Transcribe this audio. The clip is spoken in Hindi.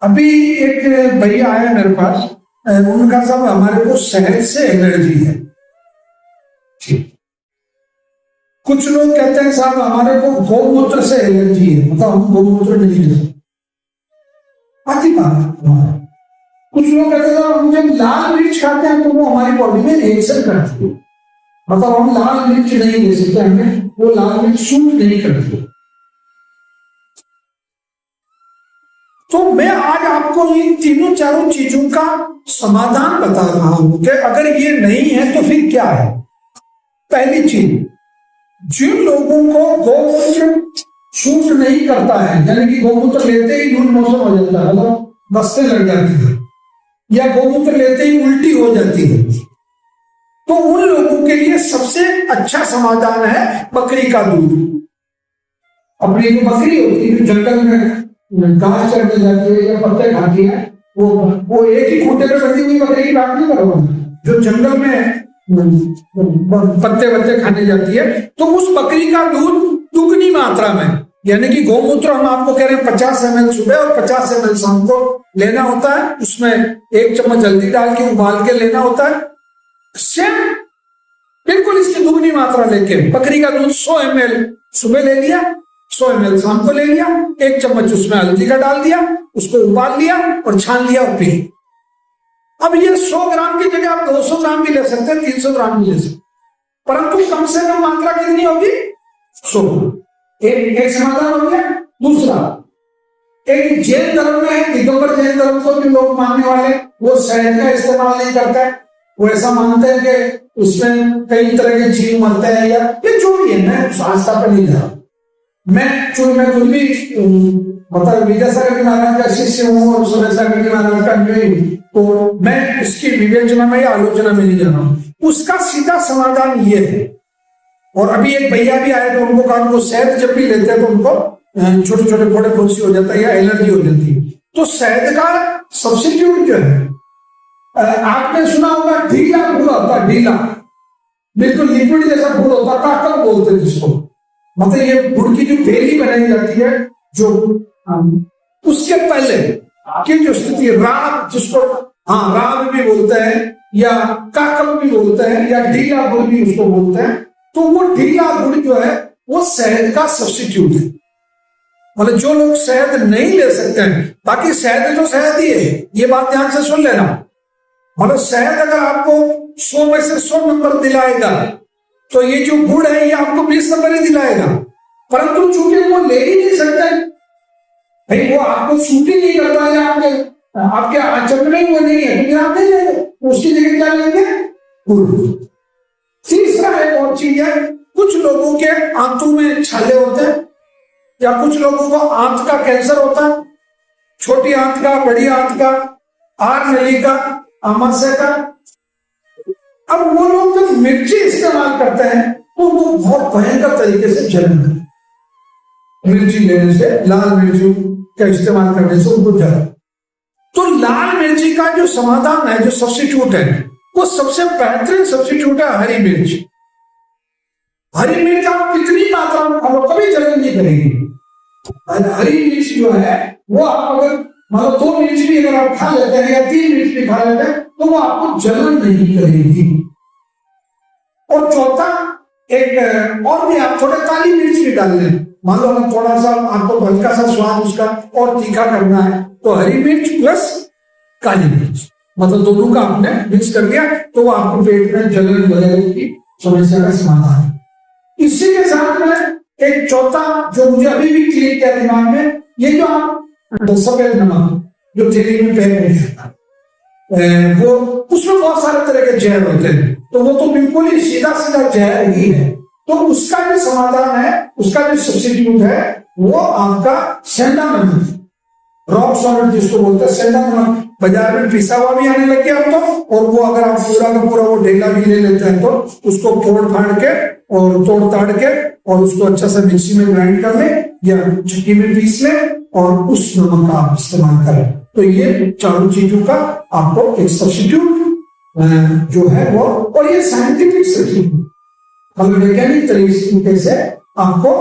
अभी एक भैया आया मेरे पास, उनका साहब हमारे को शहद से एलर्जी है। ठीक। कुछ लोग कहते हैं साहब हमारे को गौमूत्र से एलर्जी है, मतलब हम गौमूत्र नहीं ले सकते। आती बात। कुछ लोग कहते हैं साहब हम जब लाल मिर्च खाते हैं तो वो हमारी बॉडी में रिएक्शन करती है, मतलब हम लाल मिर्च नहीं ले सकते, हमें वो लाल मिर्च सूट नहीं करती। तो मैं आज आपको इन तीनों चारों चीजों का समाधान बता रहा हूं कि अगर ये नहीं है तो फिर क्या है। पहली चीज, जिन लोगों को गौमूत्र सूट नहीं करता है, यानी कि गौमूत्र लेते ही लूज मोशन हो जाता है, मतलब बस्ते लग जाती है, या गौमूत्र लेते ही उल्टी हो जाती है, तो उन लोगों के लिए सबसे अच्छा समाधान है बकरी का दूध। अपनी जो बकरी होती है जो जंगल में घास चरने जाती है या पत्ते खाती है, वो एक ही खूंटे पर बंधी हुई बकरी की बात नहीं करो, जो जंगल में पत्ते वत्ते खाने जाती है, तो उस बकरी का दूध दुगनी मात्रा में, यानी कि गौमूत्र हम आपको कह रहे हैं 50 ml सुबह और 50 ml शाम को लेना होता है, उसमें 1 चम्मच हल्दी डाल के उबाल के लेना होता है। सेम बिल्कुल इसकी दुगनी मात्रा लेके बकरी का दूध 100 ml सुबह ले लिया, 100 ml शाम को ले लिया, 1 चम्मच उसमें हल्दी का डाल दिया, उसको उबाल लिया और छान लिया और पी। अब ये 100 ग्राम की जगह आप 200 ग्राम भी ले सकते हैं, 300 ग्राम भी ले सकते हैं, परंतु कम से कम मात्रा कितनी होगी? 100। एक समाधान हो गया। दूसरा, एक जैन धर्म में, दिगंबर जैन धर्म को भी लोग मानने वाले वो शहद का इस्तेमाल नहीं करते हैं। वो ऐसा मानते हैं कि उसमें कई तरह के जीव मरते हैं, या ये जो भी है, मैं आस्था पर नहीं जा, मैं कुछ भी मतलब विद्यासागर महाराज का शिष्य हूँ और सुरेश महाराज का नहीं, तो मैं इसकी विवेचना में या आलोचना में नहीं जा रहा हूँ। उसका सीधा समाधान ये है। और अभी एक भैया भी आए तो उनको कहा, उनको शहद जब भी लेते हैं तो उनको छोटे छोटे फोड़े फुंसी हो जाता है या एलर्जी हो जाती है। तो शहद का सब्स्टिट्यूट जो है, आपने सुना होगा ढीला गुड़ होता है, ढीला बिल्कुल लिक्विड जैसा गुड़ होता है, काकल बोलते हैं जिसको, मतलब ये गुड़ की जो बेली बनाई जाती है, जो उसके पहले की जो स्थिति राब, जिसको राब भी बोलते हैं या काकल भी बोलते हैं या ढीला गुड़ भी उसको बोलते हैं, तो वो ढीला गुड़ जो है वो शहद का सब्स्टिट्यूट है। मतलब जो लोग शहद नहीं ले सकते हैं, बाकी शहद तो शहद ही है, ये बात ध्यान से सुन लेना। मतलब शहद अगर आपको 100 में से 100 नंबर दिलाएगा, तो ये जो गुड़ है ये आपको 20 नंबर ही दिलाएगा, परंतु चूंकि वो ले ही नहीं सकते भाई, वो आपको सूट ही नहीं करता है, आपके आचरण में वो नहीं है, तो आप नहीं लेंगे, उसकी जगह क्या लेंगे? गुड़। तीसरा एक और चीज है, कुछ लोगों के आंतों में छाले होते हैं, या कुछ लोगों को आंत का कैंसर होता है, छोटी आंत का, बड़ी आंत का, आर नली का, आमाशय का। अब वो लोग जब मिर्ची इस्तेमाल करते हैं तो वो बहुत भयंकर तरीके से जलन है, मिर्ची लेने से, लाल मिर्ची का इस्तेमाल करने से उनको जलन। तो लाल मिर्ची का जो समाधान है, जो सब्स्टिट्यूट है, वो सबसे बेहतरीन सब्स्टिट्यूट है हरी मिर्च। हरी मिर्च आप कितनी मात्रा में खाओ कभी जलन नहीं करेगी। हरी मिर्च जो है वो आप अगर मतलब 2 मिर्च भी अगर आप खा लेते हैं या 3 मिर्च भी खा लेते हैं तो वो आपको जलन नहीं करेगी। और चौथा, एक और भी आप थोड़ा काली मिर्च भी डाल लें, मान लो अगर थोड़ा सा आपको हल्का सा स्वाद उसका और तीखा करना है, तो हरी मिर्च प्लस काली मिर्च, मतलब दोनों का आपने मिक्स कर दिया, तो वो आपको पेट में जलन वगैरह की समस्या का समाधान है। इसी के साथ में एक चौथा जो मुझे अभी भी क्लिक किया दिमाग में, ये जो आप सफेद नमक जो थैली में पहन जाता है, वो उसमें बहुत सारे तरह के जहर होते हैं, तो वो तो बिल्कुल ही सीधा सीधा जहर ही है। तो उसका जो समाधान है, उसका जो सब्स्टिट्यूट है, वो आपका सेंधा नमक, रॉक सॉल्ट जिसको बोलते हैं, सेंधा नमक बाजार में पिसा हुआ भी आने लग गया अब तो, और वो अगर आप पूरा का पूरा वो ढेला भी ले लेते हैं तो उसको फोड़ फाड़ के और तोड़ ताड़ के और उसको अच्छा सा मिक्सी में ग्राइंड कर ले या चक्की में पीस ले और उस नमक का आप इस्तेमाल करें। तो ये चारों चीजों का आपको एक सब्स्टिट्यूट जो है वो, और ये साइंटिफिक सब्स्टिट्यूट, मतलब वैज्ञानिक तरीके से आपको